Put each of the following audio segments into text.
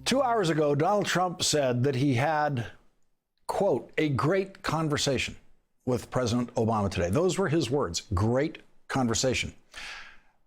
2 hours ago, Donald Trump said that he had, quote, a great conversation with President Obama today. Those were his words, great conversation.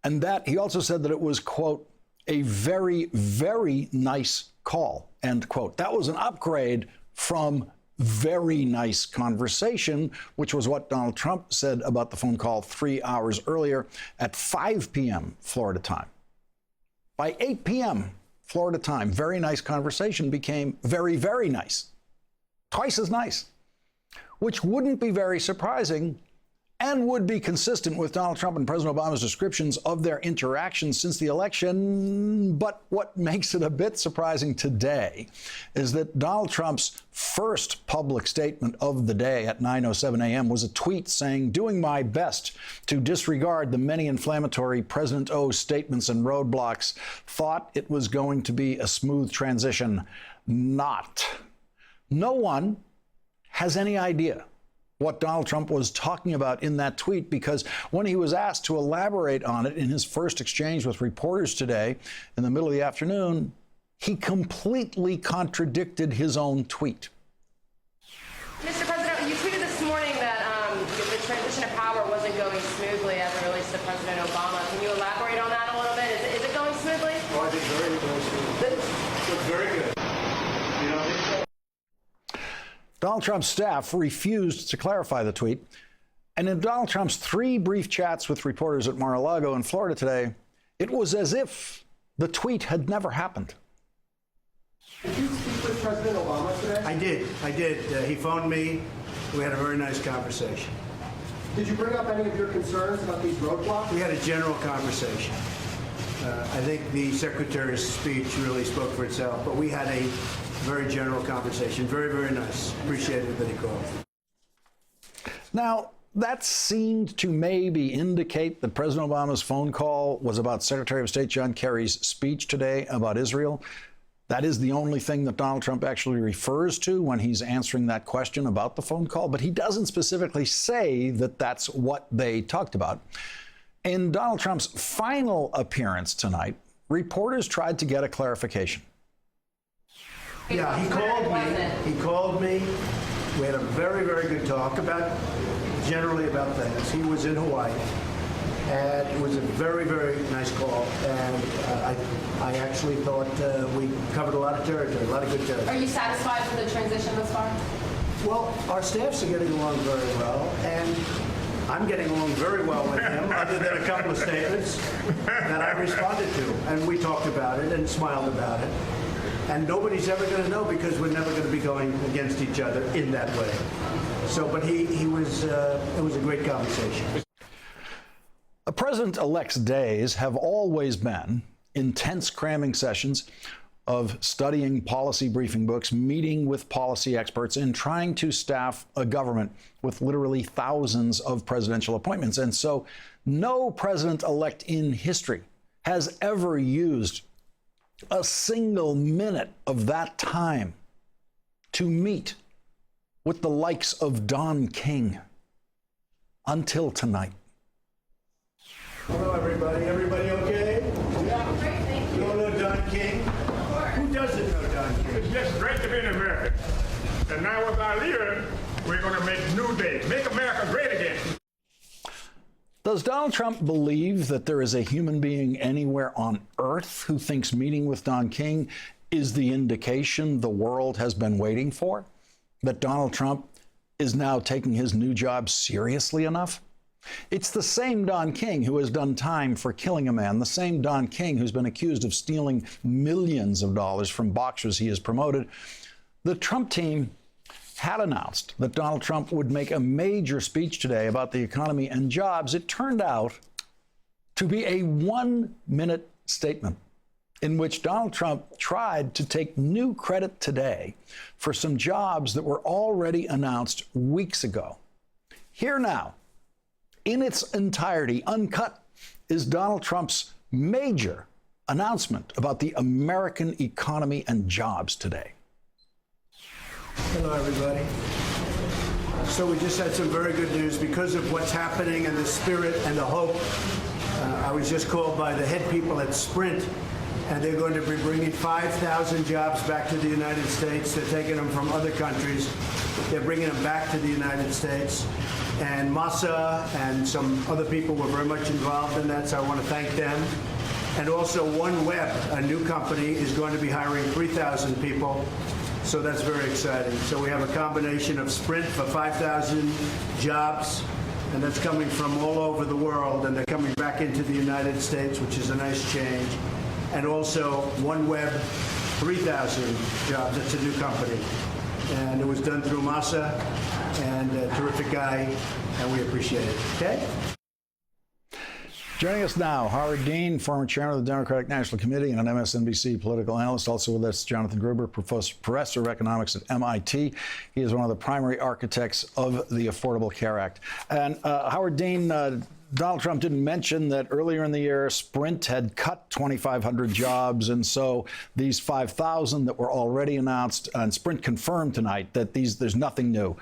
And that he also said that it was, quote, a very, very nice call, end quote. That was an upgrade from very nice conversation, which was what Donald Trump said about the phone call 3 hours earlier at 5 p.m. Florida time. By 8 p.m. Florida time, very nice conversation became very, very nice. Twice as nice, which wouldn't be very surprising and would be consistent with Donald Trump and President Obama's descriptions of their interactions since the election. But what makes it a bit surprising today is that Donald Trump's first public statement of the day at 9:07 a.m. was a tweet saying, "Doing my best to disregard the many inflammatory President O's statements and roadblocks. Thought it was going to be a smooth transition. Not." No one has any idea what Donald Trump was talking about in that tweet, because when he was asked to elaborate on it in his first exchange with reporters today in the middle of the afternoon, he completely contradicted his own tweet. Mr. President, you tweeted this morning that the transition of power wasn't going smoothly as it relates to President Obama. Can you elaborate on that a little bit? Is it going smoothly? Oh, I think very smoothly. Looks very good. You know, Donald Trump's staff refused to clarify the tweet. And in Donald Trump's 3 brief chats with reporters at Mar-a-Lago in Florida today, it was as if the tweet had never happened. Did you speak with President Obama today? I did. He phoned me. We had a very nice conversation. Did you bring up any of your concerns about these roadblocks? We had a general conversation. I think the Secretary's speech really spoke for itself, but we had a very general conversation. Very, very nice. Appreciated that he called. Now, that seemed to maybe indicate that President Obama's phone call was about Secretary of State John Kerry's speech today about Israel. That is the only thing that Donald Trump actually refers to when he's answering that question about the phone call, but he doesn't specifically say that that's what they talked about. In Donald Trump's final appearance tonight, reporters tried to get a clarification. Yeah, he called me. We had a very, very good talk generally about things. He was in Hawaii, and it was a very, very nice call. And I actually thought we covered a lot of territory, a lot of good territory. Are you satisfied with the transition thus far? Well, our staffs are getting along very well, and I'm getting along very well with him, other than a couple of statements that I responded to. And we talked about it and smiled about it. And nobody's ever going to know, because we're never going to be going against each other in that way. So, but it was a great conversation. A president-elect's days have always been intense cramming sessions of studying policy briefing books, meeting with policy experts, and trying to staff a government with literally thousands of presidential appointments. And so no president-elect in history has ever used a single minute of that time to meet with the likes of Don King until tonight. Hello, everybody. Everybody okay? Yeah, great, thank you. You all know Don King? Who doesn't know Don King? It's just great to be in America. And now with our leader, we're going to make new day. Make America great again. Does Donald Trump believe that there is a human being anywhere on earth who thinks meeting with Don King is the indication the world has been waiting for? That Donald Trump is now taking his new job seriously enough? It's the same Don King who has done time for killing a man, the same Don King who's been accused of stealing millions of dollars from boxers he has promoted. The Trump team had announced that Donald Trump would make a major speech today about the economy and jobs. It turned out to be a 1-minute statement in which Donald Trump tried to take new credit today for some jobs that were already announced weeks ago. Here now, in its entirety, uncut, is Donald Trump's major announcement about the American economy and jobs today. Hello, everybody. So we just had some very good news because of what's happening and the spirit and the hope. I was just called by the head people at Sprint and they're going to be bringing 5,000 jobs back to the United States. They're taking them from other countries. They're bringing them back to the United States. And Massa and some other people were very much involved in that, so I want to thank them. And also OneWeb, a new company, is going to be hiring 3,000 people. So that's very exciting. So we have a combination of Sprint for 5,000 jobs, and that's coming from all over the world, and they're coming back into the United States, which is a nice change. And also OneWeb, 3,000 jobs. That's a new company. And it was done through Massa, and a terrific guy, and we appreciate it. Okay? Joining us now, Howard Dean, former chairman of the Democratic National Committee and an MSNBC political analyst. Also with us, Jonathan Gruber, professor of economics at MIT. He is one of the primary architects of the Affordable Care Act. And Howard Dean, Donald Trump didn't mention that earlier in the year, Sprint had cut 2,500 jobs. And so these 5,000 that were already announced, and Sprint confirmed tonight that there's nothing new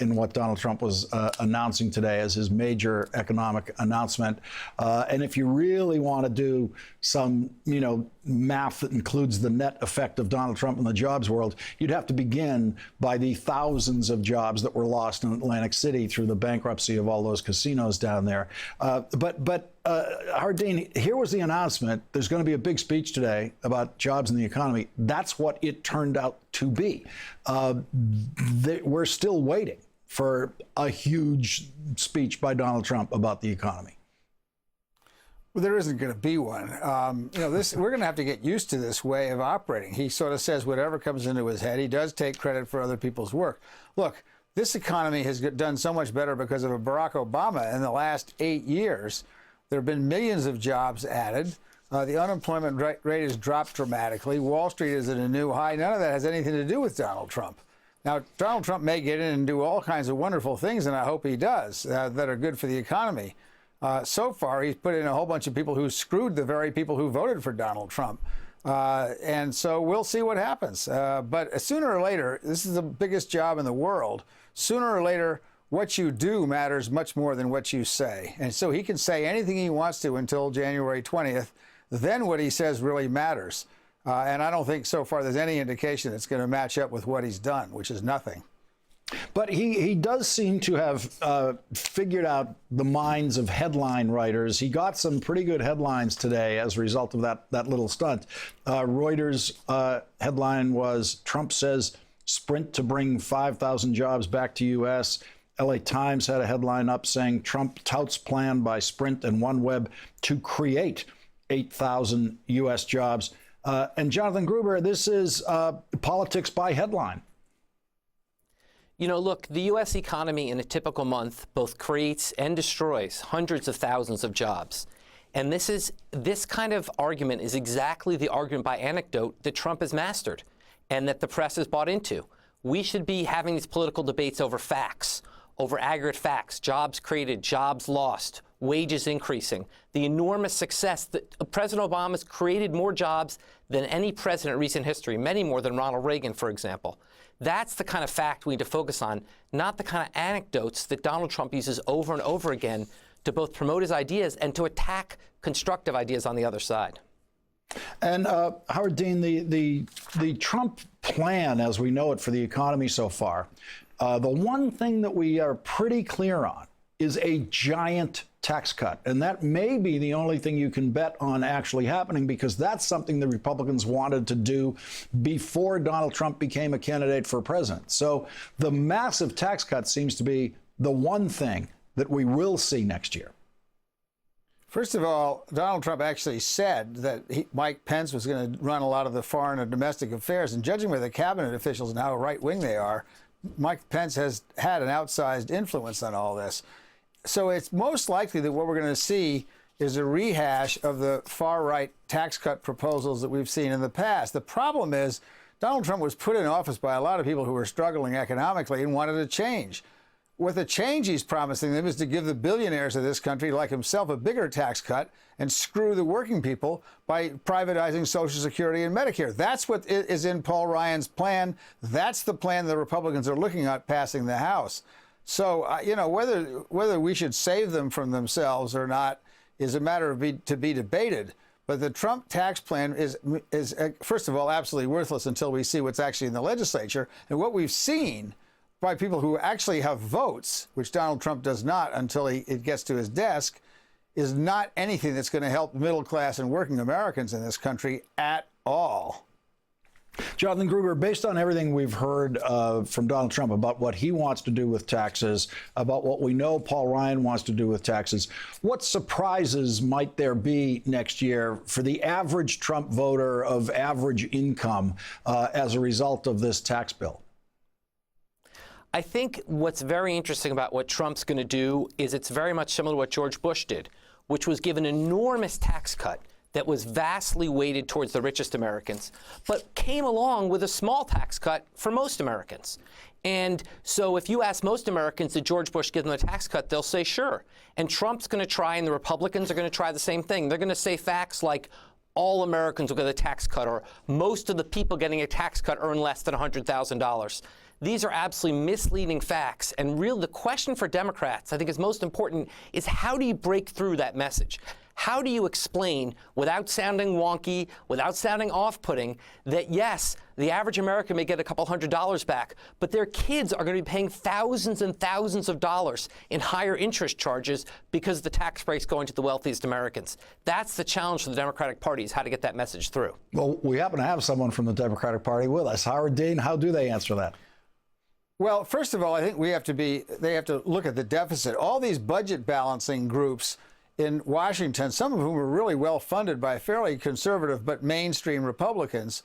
in what Donald Trump was announcing today as his major economic announcement. And if you really want to do some, math that includes the net effect of Donald Trump in the jobs world, you'd have to begin by the thousands of jobs that were lost in Atlantic City through the bankruptcy of all those casinos down there. But Howard Dean, here was the announcement. There's going to be a big speech today about jobs in the economy. That's what it turned out to be. We're still waiting for a huge speech by Donald Trump about the economy. Well, there isn't going to be one. We're going to have to get used to this way of operating. He sort of says whatever comes into his head. He does take credit for other people's work. Look, this economy has done so much better because of Barack Obama. In the last 8 years, there have been millions of jobs added. The unemployment rate has dropped dramatically. Wall Street is at a new high. None of that has anything to do with Donald Trump. Now, Donald Trump may get in and do all kinds of wonderful things, and I hope he does, that are good for the economy. So far, he's put in a whole bunch of people who screwed the very people who voted for Donald Trump. And so we'll see what happens. But sooner or later, this is the biggest job in the world. Sooner or later, what you do matters much more than what you say. And so he can say anything he wants to until January 20th. Then what he says really matters. And I don't think so far there's any indication it's going to match up with what he's done, which is nothing. But he does seem to have figured out the minds of headline writers. He got some pretty good headlines today as a result of that little stunt. Reuters' headline was, Trump says Sprint to bring 5,000 jobs back to U.S. LA Times had a headline up saying Trump touts plan by Sprint and OneWeb to create 8,000 U.S. jobs. And Jonathan Gruber, this is politics by headline. Look, the U.S. economy in a typical month both creates and destroys hundreds of thousands of jobs. And this kind of argument is exactly the argument by anecdote that Trump has mastered and that the press has bought into. We should be having these political debates over facts, over aggregate facts, jobs created, jobs lost, wages increasing, the enormous success that President Obama has created more jobs than any president in recent history, many more than Ronald Reagan, for example. That's the kind of fact we need to focus on, not the kind of anecdotes that Donald Trump uses over and over again to both promote his ideas and to attack constructive ideas on the other side. And Howard Dean, the Trump plan, as we know it for the economy so far, the one thing that we are pretty clear on is a giant tax cut. And that may be the only thing you can bet on actually happening, because that's something the Republicans wanted to do before Donald Trump became a candidate for president. So the massive tax cut seems to be the one thing that we will see next year. First of all, Donald Trump actually said that Mike Pence was going to run a lot of the foreign and domestic affairs. And judging by the cabinet officials and how right-wing they are, Mike Pence has had an outsized influence on all this. So it's most likely that what we're going to see is a rehash of the far-right tax cut proposals that we've seen in the past. The problem is Donald Trump was put in office by a lot of people who were struggling economically and wanted a change. What the change he's promising them is to give the billionaires of this country, like himself, a bigger tax cut and screw the working people by privatizing Social Security and Medicare. That's what is in Paul Ryan's plan. That's the plan the Republicans are looking at passing the House. So, whether we should save them from themselves or not is a matter to be debated. But the Trump tax plan is first of all, absolutely worthless until we see what's actually in the legislature. And what we've seen by people who actually have votes, which Donald Trump does not until it gets to his desk, is not anything that's going to help middle class and working Americans in this country at all. Jonathan Gruber, based on everything we've heard from Donald Trump about what he wants to do with taxes, about what we know Paul Ryan wants to do with taxes, what surprises might there be next year for the average Trump voter of average income as a result of this tax bill? I think what's very interesting about what Trump's going to do is it's very much similar to what George Bush did, which was give an enormous tax cut that was vastly weighted towards the richest Americans, but came along with a small tax cut for most Americans. And so if you ask most Americans, did George Bush give them a tax cut, they'll say sure. And Trump's going to try, and the Republicans are going to try the same thing. They're going to say facts like all Americans will get a tax cut, or most of the people getting a tax cut earn less than $100,000. These are absolutely misleading facts. And really the question for Democrats, I think is most important, is how do you break through that message? How do you explain, without sounding wonky, without sounding off-putting, that yes, the average American may get a couple $100s back, but their kids are going to be paying thousands and thousands of dollars in higher interest charges because the tax breaks going to the wealthiest Americans? That's the challenge for the Democratic Party, is how to get that message through. Well, we happen to have someone from the Democratic Party with us. Howard Dean, how do they answer that? Well, first of all, I think they have to look at the deficit. All these budget balancing groups in Washington, some of whom are really well funded by fairly conservative but mainstream Republicans,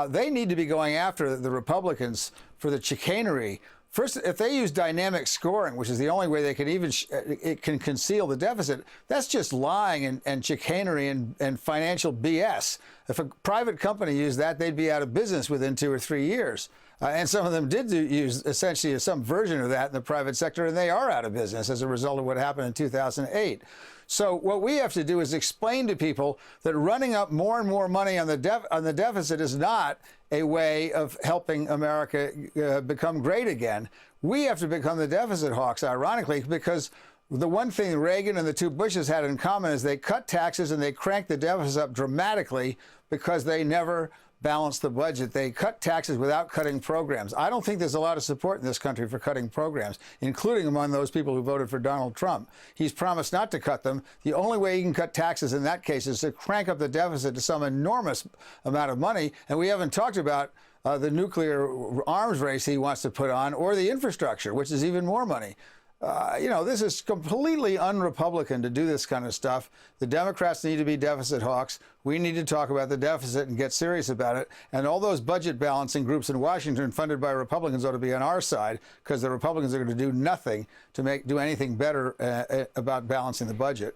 they need to be going after the Republicans for the chicanery. First, if they use dynamic scoring, which is the only way they can even it can conceal the deficit, that's just lying and chicanery and financial BS. If a private company used that, they'd be out of business within 2 or 3 years. And some of them did use essentially some version of that in the private sector, and they are out of business as a result of what happened in 2008. So what we have to do is explain to people that running up more and more money on the deficit is not a way of helping America become great again. We have to become the deficit hawks, ironically, because the one thing Reagan and the two Bushes had in common is they cut taxes and they cranked the deficit up dramatically because they never balance the budget. They cut taxes without cutting programs. I don't think there's a lot of support in this country for cutting programs, including among those people who voted for Donald Trump. He's promised not to cut them. The only way he can cut taxes in that case is to crank up the deficit to some enormous amount of money. And we haven't talked about the nuclear arms race he wants to put on, or the infrastructure, which is even more money. This is completely un-Republican to do this kind of stuff. The Democrats need to be deficit hawks. We need to talk about the deficit and get serious about it. And all those budget balancing groups in Washington funded by Republicans ought to be on our side, because the Republicans are going to do nothing to do anything better about balancing the budget.